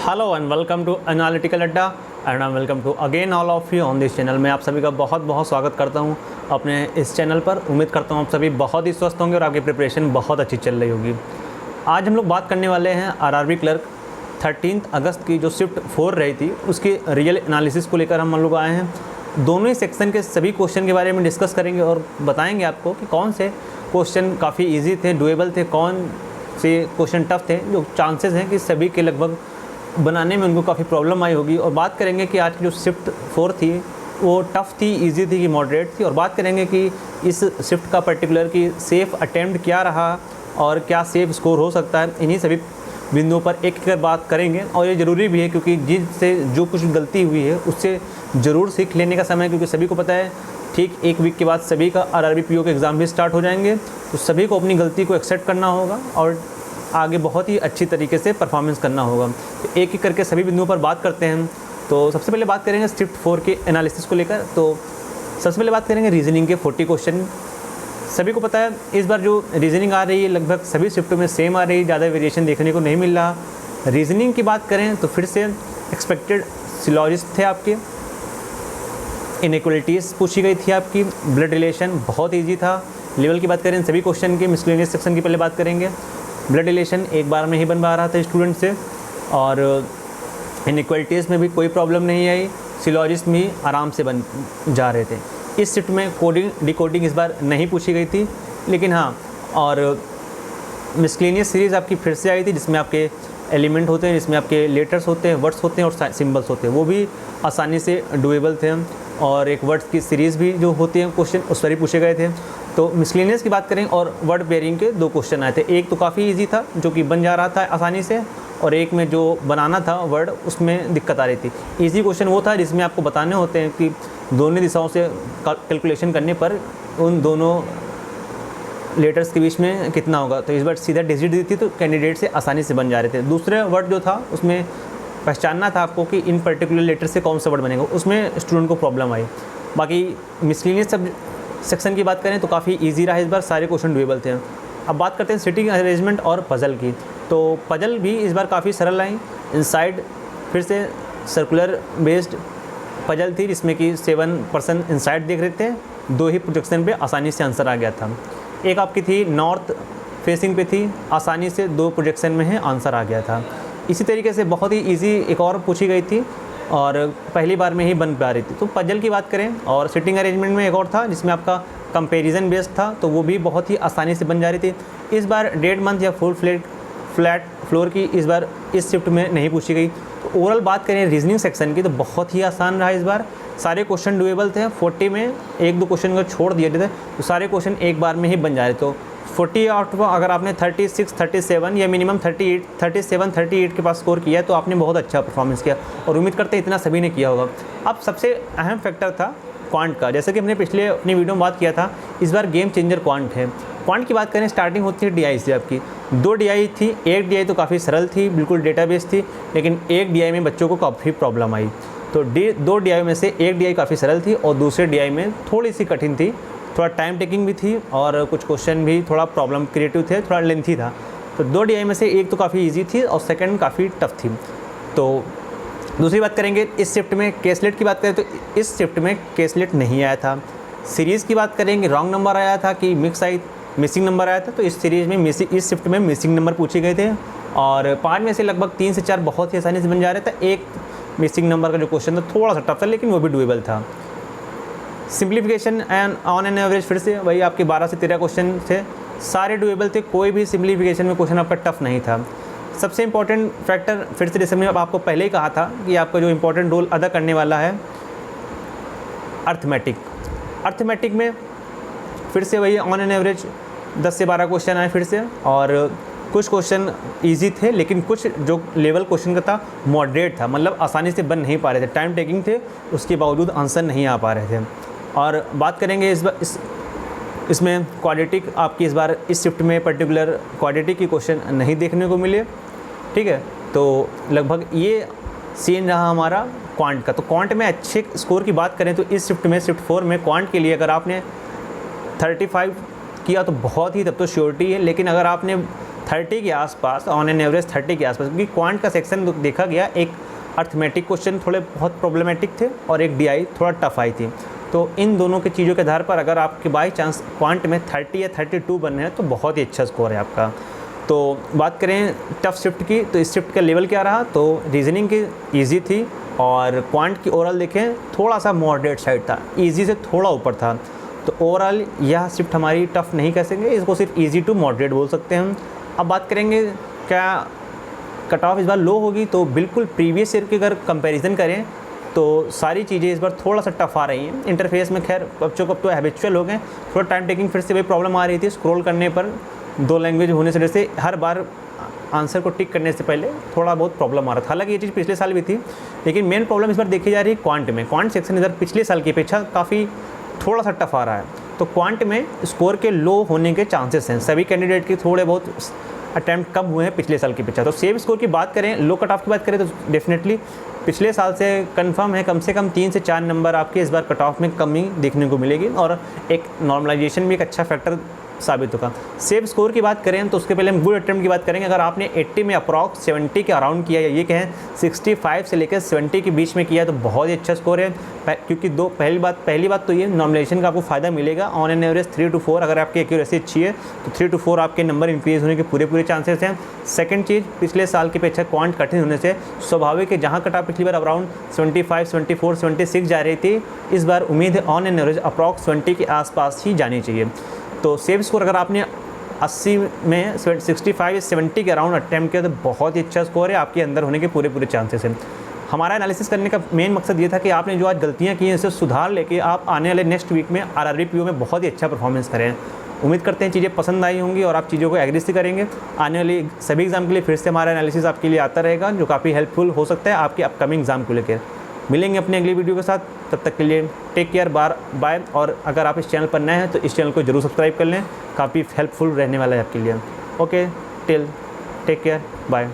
Hello and welcome to analytical Adda and I welcome to again all of you on this channel. मैं आप सभी का बहुत बहुत स्वागत करता हूं अपने इस चैनल पर। उम्मीद करता हूं आप सभी बहुत ही स्वस्थ होंगे और आपकी प्रिपरेशन बहुत अच्छी चल रही होगी। आज हम लोग बात करने वाले हैं आरआरबी क्लर्क 13 अगस्त की जो शिफ्ट 4 रही थी उसकी रियल एनालिसिस को लेकर हम लोग आए हैं। दोनों ही सेक्शन के सभी क्वेश्चन के बारे में डिस्कस करेंगे और बताएंगे आपको कि कौन से क्वेश्चन काफ़ी ईजी थे, डुएबल थे, कौन से क्वेश्चन टफ थे, जो चांसेस हैं कि सभी के लगभग बनाने में उनको काफ़ी प्रॉब्लम आई होगी। और बात करेंगे कि आज की जो शिफ्ट 4 थी वो टफ़ थी, इजी थी कि मॉडरेट थी। और बात करेंगे कि इस शिफ्ट का पर्टिकुलर कि सेफ़ अटेम्प्ट क्या रहा और क्या सेफ़ स्कोर हो सकता है। इन्हीं सभी बिंदुओं पर एक एक बात करेंगे और ये ज़रूरी भी है क्योंकि जिससे जो कुछ गलती हुई है उससे ज़रूर सीख लेने का समय, क्योंकि सभी को पता है ठीक एक वीक के बाद सभी का आरआरबी पीओ के एग्ज़ाम भी स्टार्ट हो जाएंगे। तो सभी को अपनी गलती को एक्सेप्ट करना होगा और आगे बहुत ही अच्छी तरीके से परफॉर्मेंस करना होगा। तो एक एक करके सभी बिंदुओं पर बात करते हैं। तो सबसे पहले बात करेंगे शिफ्ट 4 के एनालिसिस को लेकर। तो सबसे पहले बात करेंगे रीजनिंग के 40 क्वेश्चन। सभी को पता है इस बार जो रीजनिंग आ रही है लगभग सभी शिफ्टों में सेम आ रही है, ज़्यादा वेरिएशन देखने को नहीं मिल रहा। रीजनिंग की बात करें तो फिर से एक्सपेक्टेड सिलॉजिस्ट थे आपके, इनइक्वलिटीज़ पूछी गई थी आपकी, ब्लड रिलेशन बहुत ईजी था। लेवल की बात करें सभी क्वेश्चन की, मिसलेनियस सेक्शन की पहले बात करेंगे। ब्लड रिलेशन एक बार में ही बन पा रहा था स्टूडेंट से और इनइक्वलिटीज़ में भी कोई प्रॉब्लम नहीं आई, सिलॉजिस्ट भी आराम से बन जा रहे थे। इस शिफ्ट में कोडिंग डिकोडिंग इस बार नहीं पूछी गई थी, लेकिन हाँ और मिसलेनियस सीरीज़ आपकी फिर से आई थी जिसमें आपके एलिमेंट होते हैं, जिसमें आपके लेटर्स होते हैं, वर्ड्स होते हैं और सिंबल्स होते हैं, वो भी आसानी से डुएबल थे। और एक वर्ड्स की सीरीज़ भी जो होती है क्वेश्चन उस पर ही पूछे गए थे। तो मिसलेनियस की बात करें और वर्ड पेयरिंग के 2 क्वेश्चन आए थे। एक तो काफ़ी इजी था जो कि बन जा रहा था आसानी से, और एक में जो बनाना था वर्ड उसमें दिक्कत आ रही थी। इजी क्वेश्चन वो था जिसमें आपको बताने होते हैं कि दोनों दिशाओं से कैलकुलेशन करने पर उन दोनों लेटर्स के बीच में कितना होगा। तो इस बार सीधा डिजिट दी थी तो कैंडिडेट से आसानी से बन जा रहे थे। दूसरे वर्ड जो था उसमें पहचानना था आपको कि इन पर्टिकुलर लेटर से कौन सा वर्ड बनेगा, उसमें स्टूडेंट को प्रॉब्लम आई। बाकी मिसलेनियस सब सेक्शन की बात करें तो काफ़ी इजी रहा, इस बार सारे क्वेश्चन डुएबल थे। अब बात करते हैं सिटिंग अरेंजमेंट और पजल की। तो पजल भी इस बार काफ़ी सरल आई। इनसाइड फिर से सर्कुलर बेस्ड पजल थी जिसमें कि 7% इनसाइड देख रहे थे, 2 ही प्रोजेक्शन पे आसानी से आंसर आ गया था। एक आपकी थी नॉर्थ फेसिंग पे थी, आसानी से 2 प्रोजेक्शन में है आंसर आ गया था। इसी तरीके से बहुत ही इजी एक और पूछी गई थी और पहली बार में ही बन पा रही थी। तो पजल की बात करें और सिटिंग अरेंजमेंट में एक और था जिसमें आपका कंपैरिजन बेस्ड था, तो वो भी बहुत ही आसानी से बन जा रही थी। इस बार डेड मंथ या फुल फ्लैट फ्लोर की इस बार इस शिफ्ट में नहीं पूछी गई। तो ओवरऑल बात करें रीजनिंग सेक्शन की तो बहुत ही आसान रहा इस बार, सारे क्वेश्चन डुएबल थे। 40 में 1-2 क्वेश्चन को छोड़ दिए थे तो सारे क्वेश्चन एक बार में ही बन जा रहे। तो 40 आउट ऑफ अगर आपने 36, 37 या मिनिमम 38, 37, 38 के पास स्कोर किया है तो आपने बहुत अच्छा परफॉर्मेंस किया और उम्मीद करते हैं इतना सभी ने किया होगा। अब सबसे अहम फैक्टर था क्वांट का, जैसे कि हमने पिछले अपनी वीडियो में बात किया था, इस बार गेम चेंजर क्वांट है। क्वांट की बात करें स्टार्टिंग होती है DI से आपकी, 2 DI थी। एक DI तो काफ़ी सरल थी, बिल्कुल डेटाबेस थी, लेकिन एक DI में बच्चों को काफ़ी प्रॉब्लम आई। तो 2 DI में से एक DI काफ़ी सरल थी और दूसरे DI में थोड़ी सी कठिन थी, थोड़ा टाइम टेकिंग भी थी और कुछ क्वेश्चन भी थोड़ा प्रॉब्लम क्रिएटिव थे, थोड़ा लेंथी था। तो 2 DI में से एक तो काफ़ी इजी थी और सेकंड काफ़ी टफ थी। तो दूसरी बात करेंगे इस शिफ्ट में केसलेट की बात करें तो इस शिफ्ट में केसलेट नहीं आया था। सीरीज़ की बात करेंगे रॉन्ग नंबर आया था कि मिसिंग नंबर आया था। तो इस सीरीज़ में इस शिफ्ट में मिसिंग नंबर पूछे गए थे और 5 में से लगभग 3 से 4 बहुत ही आसानी से बन जा रहे थे। एक मिसिंग नंबर का जो क्वेश्चन था थोड़ा सा टफ था लेकिन वो भी डुएबल था। Simplification and on an average फिर से वही आपके 12 से 13 क्वेश्चन थे, सारे डुएबल थे, कोई भी सिंप्लीफिकेशन में क्वेश्चन आपका टफ नहीं था। सबसे इंपॉर्टेंट फैक्टर फिर से जैसे मैंने आपको पहले ही कहा था कि आपका जो इंपॉर्टेंट रोल अदा करने वाला है अर्थमेटिक में फिर से वही ऑन एन एवरेज 10 से 12 क्वेश्चन आए फिर से, और कुछ क्वेश्चन इजी थे लेकिन कुछ जो लेवल क्वेश्चन का था मॉडरेट था, मतलब आसानी से बन नहीं पा रहे थे, टाइम टेकिंग थे, उसके बावजूद आंसर नहीं आ पा रहे थे। और बात करेंगे इसमें क्वाड्रेटिक आपकी इस बार इस शिफ्ट में पर्टिकुलर क्वाड्रेटिक की क्वेश्चन नहीं देखने को मिले, ठीक है। तो लगभग ये सीन रहा हमारा क्वांट का। तो क्वांट में अच्छे स्कोर की बात करें तो इस शिफ्ट में शिफ्ट 4 में क्वांट के लिए अगर आपने 35 किया तो बहुत ही, तब तो श्योरिटी है, लेकिन अगर आपने 30 के आसपास, ऑन एन एवरेज 30 के आसपास, क्योंकि क्वांट का सेक्शन देखा गया एक अर्थमेटिक क्वेश्चन थोड़े बहुत प्रॉब्लमेटिक थे और एक डीआई थोड़ा टफ आई थी। तो इन दोनों की चीज़ों के आधार पर अगर आपके बाई चांस क्वांट में 30 या 32 बन रहे हैं तो बहुत ही अच्छा स्कोर है आपका। तो बात करें टफ शिफ्ट की, तो इस शिफ्ट का लेवल क्या रहा, तो रीजनिंग की ईजी थी और क्वांट की ओवरऑल देखें थोड़ा सा मॉडरेट साइड था, ईजी से थोड़ा ऊपर था। तो ओवरऑल यह शिफ्ट हमारी टफ नहीं कह सकेंगे, इसको सिर्फ ईजी टू मॉडरेट बोल सकते हैं हम। अब बात करेंगे क्या कट ऑफ इस बार लो होगी, तो बिल्कुल प्रीवियस ईयर की अगर कंपैरिजन करें तो सारी चीज़ें इस बार थोड़ा सा टफ आ रही हैं। इंटरफेस में खैर बच्चों को अब तो हैबिचुअल हो गए, थोड़ा टाइम टेकिंग फिर से वही प्रॉब्लम आ रही थी, स्क्रॉल करने पर 2 लैंग्वेज होने से जैसे हर बार आंसर को टिक करने से पहले थोड़ा बहुत प्रॉब्लम आ रहा था। हालांकि ये चीज़ पिछले साल भी थी, लेकिन मेन प्रॉब्लम इस बार देखी जा रही है क्वांट में। क्वांट सेक्शन इधर पिछले साल की अपेक्षा काफ़ी थोड़ा सा टफ आ रहा है, तो क्वांट में स्कोर के लो होने के चांसेस हैं। सभी कैंडिडेट के थोड़े बहुत अटैम्प्ट कम हुए हैं पिछले साल की अपेक्षा। तो सेम स्कोर की बात करें, लो कट ऑफ की बात करें तो डेफिनेटली पिछले साल से कंफर्म है कम से कम 3 से 4 नंबर आपके इस बार कट ऑफ में कमी देखने को मिलेगी और एक नॉर्मलाइजेशन भी एक अच्छा फैक्टर साबित होगा। सेव स्कोर की बात करें तो उसके पहले हम गुड अटेम्प्ट की बात करेंगे। अगर आपने 80 में अप्रॉक्स 70 के अराउंड किया, या ये कहें 65 से लेकर 70 के बीच में किया, तो बहुत ही अच्छा स्कोर है। क्योंकि पहली बात तो ये नॉर्मलाइजेशन का आपको फ़ायदा मिलेगा। ऑन एन एवरेज 3 to 4 अगर आपकी एक्यूरेसी अच्छी है तो 3 to 4 आपके नंबर इंक्रीज़ होने के पूरे चांसेस हैं। सेकंड चीज़, पिछले साल की अपेक्षा क्वांट कठिन होने से स्वाभाविक है, जहाँ कट ऑफ पिछली बार अराउंड 75, 74, 76 जा रही थी, इस बार उम्मीद है ऑन एन एवरेज अप्रॉक्स 20 के आसपास ही जानी चाहिए। तो सेव स्कोर अगर आपने 80 में 65 या 70 के अराउंड अटैम्प्ट किया तो बहुत ही अच्छा स्कोर है, आपके अंदर होने के पूरे चांसेस हैं। हमारा एनालिसिस करने का मेन मकसद ये था कि आपने जो आज गलतियाँ की हैं इसे सुधार लेके आप आने वाले नेक्स्ट वीक में आरआरबी पीओ में बहुत ही अच्छा परफॉर्मेंस करें। उम्मीद करते हैं चीज़ें पसंद आई होंगी और आप चीज़ों को एग्री से करेंगे। आने वाली सभी एग्ज़ाम के लिए फिर से हमारा एनालिसिस आपके लिए आता रहेगा, जो काफ़ी हेल्पफुल हो सकता है आपके अपकमिंग एग्ज़ाम को लेकर। मिलेंगे अपने अगली वीडियो के साथ, तब तक के लिए टेक केयर, बाय। और अगर आप इस चैनल पर नए हैं तो इस चैनल को जरूर सब्सक्राइब कर लें, काफ़ी हेल्पफुल रहने वाला है आपके लिए। Okay, take care, bye.